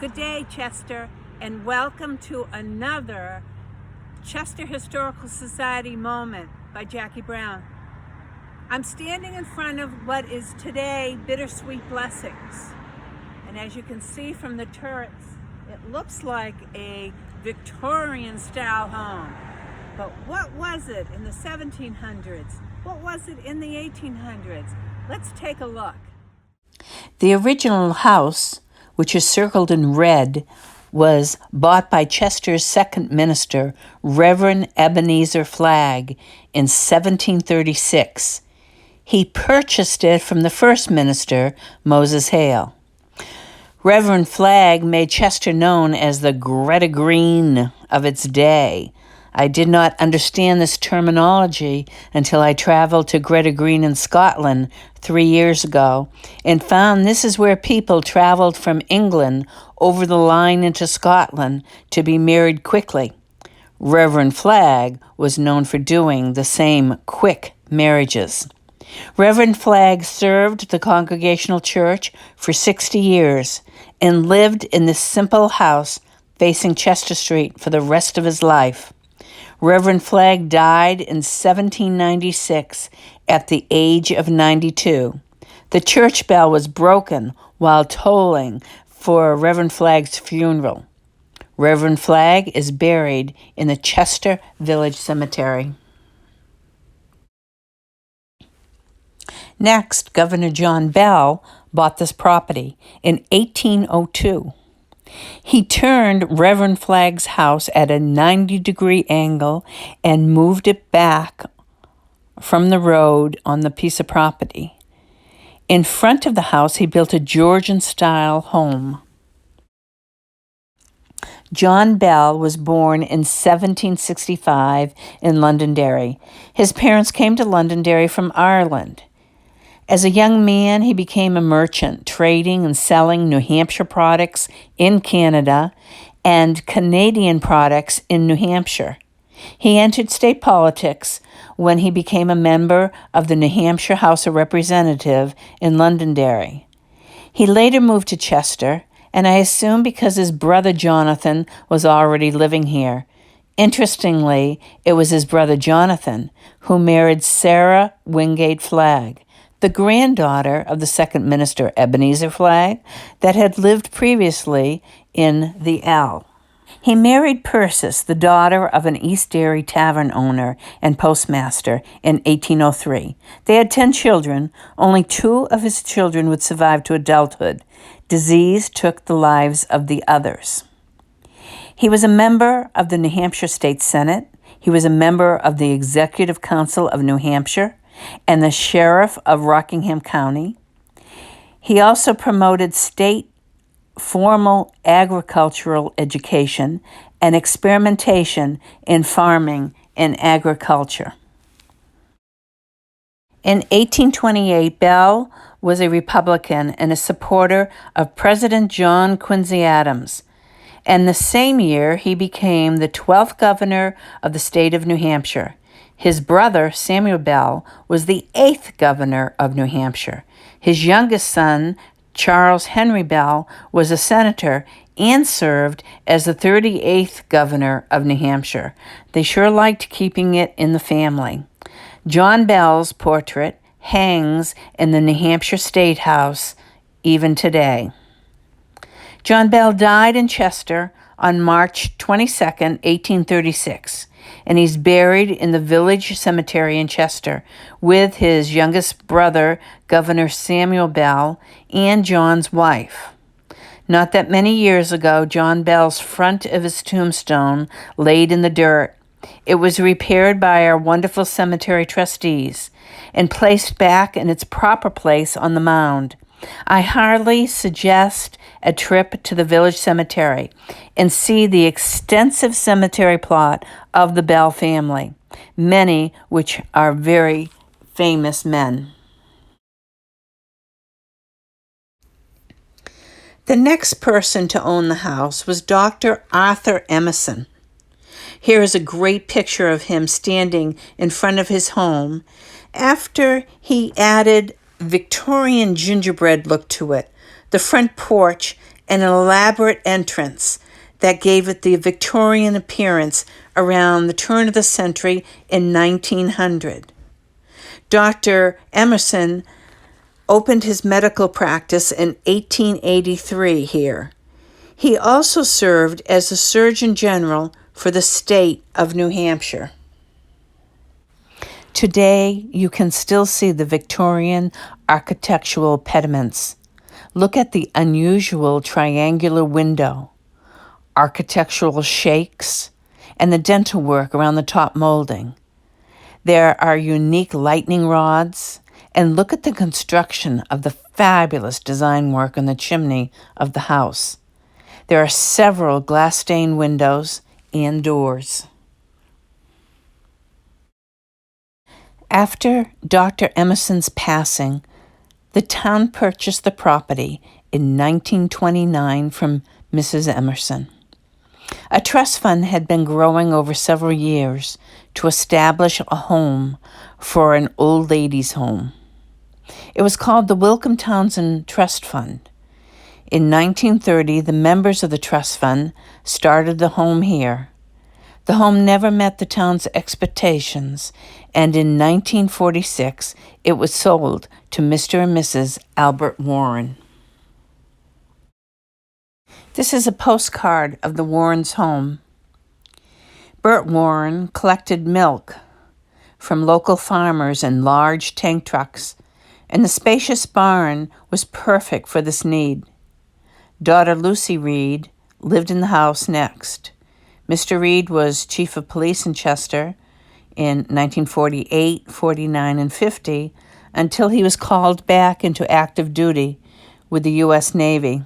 Good day, Chester, and welcome to another Chester Historical Society moment by Jackie Brown. I'm standing in front of what is today Bittersweet Blessings. And as you can see from the turrets, it looks like a Victorian-style home. But what was it in the 1700s? What was it in the 1800s? Let's take a look. The original house, which is circled in red, was bought by Chester's second minister, Reverend Ebenezer Flagg, in 1736. He purchased it from the first minister, Moses Hale. Reverend Flagg made Chester known as the Greta Green of its day. I did not understand this terminology until I traveled to Greta Green in Scotland 3 years ago and found this is where people traveled from England over the line into Scotland to be married quickly. Reverend Flagg was known for doing the same quick marriages. Reverend Flagg served the Congregational Church for 60 years and lived in this simple house facing Chester Street for the rest of his life. Reverend Flagg died in 1796 at the age of 92. The church bell was broken while tolling for Reverend Flagg's funeral. Reverend Flagg is buried in the Chester Village Cemetery. Next, Governor John Bell bought this property in 1802. He turned Reverend Flagg's house at a 90-degree angle and moved it back from the road on the piece of property. In front of the house, he built a Georgian-style home. John Bell was born in 1765 in Londonderry. His parents came to Londonderry from Ireland. As a young man, he became a merchant, trading and selling New Hampshire products in Canada and Canadian products in New Hampshire. He entered state politics when he became a member of the New Hampshire House of Representatives in Londonderry. He later moved to Chester, and I assume because his brother Jonathan was already living here. Interestingly, it was his brother Jonathan who married Sarah Wingate Flagg, the granddaughter of the second minister, Ebenezer Flagg, that had lived previously in the L. He married Persis, the daughter of an East Derry tavern owner and postmaster, in 1803. They had 10 children. Only 2 of his children would survive to adulthood. Disease took the lives of the others. He was a member of the New Hampshire State Senate. He was a member of the Executive Council of New Hampshire and the Sheriff of Rockingham County. He also promoted state formal agricultural education and experimentation in farming and agriculture. In 1828, Bell was a Republican and a supporter of President John Quincy Adams. And the same year, he became the 12th governor of the state of New Hampshire. His brother, Samuel Bell, was the 8th governor of New Hampshire. His youngest son, Charles Henry Bell, was a senator and served as the 38th governor of New Hampshire. They sure liked keeping it in the family. John Bell's portrait hangs in the New Hampshire State House even today. John Bell died in Chester on March 22, 1836, and he's buried in the village cemetery in Chester with his youngest brother, Governor Samuel Bell, and John's wife. Not that many years ago, John Bell's front of his tombstone laid in the dirt. It was repaired by our wonderful cemetery trustees and placed back in its proper place on the mound. I heartily suggest a trip to the village cemetery and see the extensive cemetery plot of the Bell family, many which are very famous men. The next person to own the house was Dr. Arthur Emerson. Here is a great picture of him standing in front of his home after he added Victorian gingerbread look to it. The front porch and an elaborate entrance that gave it the Victorian appearance around the turn of the century in 1900. Dr. Emerson opened his medical practice in 1883 here. He also served as the Surgeon General for the state of New Hampshire. Today, you can still see the Victorian architectural pediments. Look at the unusual triangular window, architectural shakes, and the dental work around the top molding. There are unique lightning rods, and look at the construction of the fabulous design work on the chimney of the house. There are several glass-stained windows and doors. After Dr. Emerson's passing, the town purchased the property in 1929 from Mrs. Emerson. A trust fund had been growing over several years to establish a home for an old ladies' home. It was called the Wilcom Townsend Trust Fund. In 1930, the members of the trust fund started the home here. The home never met the town's expectations, and in 1946, it was sold to Mr. and Mrs. Albert Warren. This is a postcard of the Warrens' home. Bert Warren collected milk from local farmers in large tank trucks, and the spacious barn was perfect for this need. Daughter Lucy Reed lived in the house next. Mr. Reed was chief of police in Chester in 1948, 49, and 50 until he was called back into active duty with the U.S. Navy.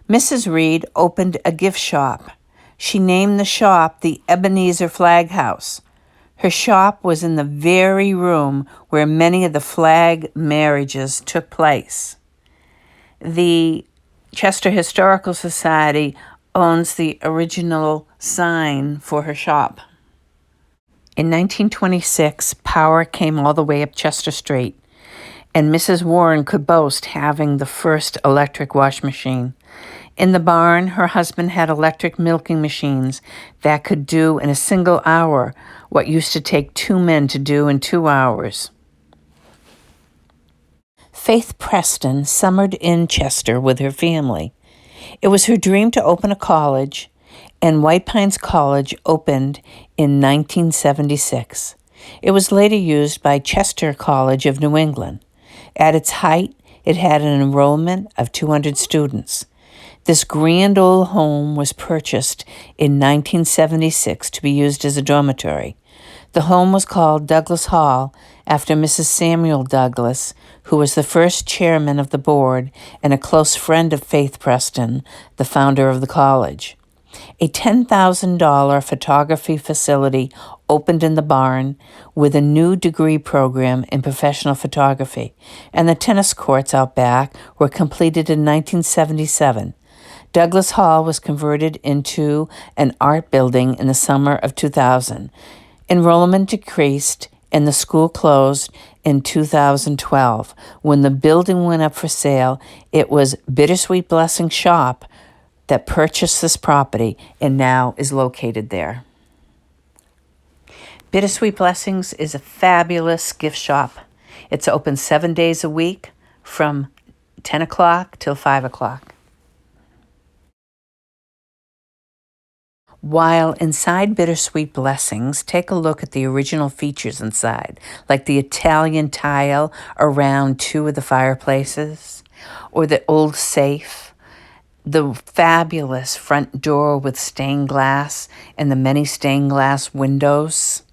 Mrs. Reed opened a gift shop. She named the shop the Ebenezer Flagg House. Her shop was in the very room where many of the Flagg marriages took place. The Chester Historical Society owns the original sign for her shop. In 1926, power came all the way up Chester Street, and Mrs. Warren could boast having the first electric wash machine. In the barn, her husband had electric milking machines that could do in a single hour what used to take 2 men to do in 2 hours. Faith Preston summered in Chester with her family. It was her dream to open a college, and White Pines College opened in 1976. It was later used by Chester College of New England. At its height, it had an enrollment of 200 students. This grand old home was purchased in 1976 to be used as a dormitory. The home was called Douglas Hall after Mrs. Samuel Douglas, who was the first chairman of the board and a close friend of Faith Preston, the founder of the college. A $10,000 photography facility opened in the barn with a new degree program in professional photography, and the tennis courts out back were completed in 1977. Douglas Hall was converted into an art building in the summer of 2000. Enrollment decreased and the school closed in 2012. When the building went up for sale, it was Bittersweet Blessing Shop that purchased this property and now is located there. Bittersweet Blessings is a fabulous gift shop. It's open 7 days a week from 10 o'clock till 5 o'clock. While inside Bittersweet Blessings, take a look at the original features inside, like the Italian tile around 2 of the fireplaces, or the old safe, the fabulous front door with stained glass and the many stained glass windows,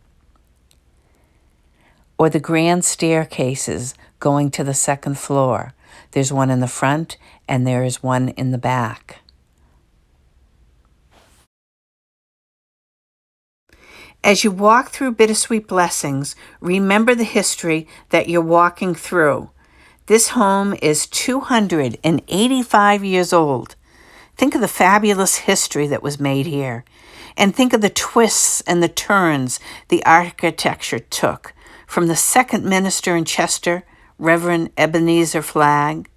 or the grand staircases going to the second floor. There's one in the front and there is one in the back. As you walk through Bittersweet Blessings, remember the history that you're walking through. This home is 285 years old. Think of the fabulous history that was made here, and think of the twists and the turns the architecture took from the second minister in Chester, Reverend Ebenezer Flagg,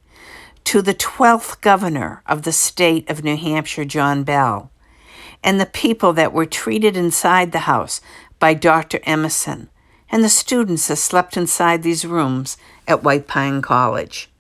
to the 12th governor of the state of New Hampshire, John Bell, and the people that were treated inside the house by Dr. Emerson, and the students that slept inside these rooms at White Pine College.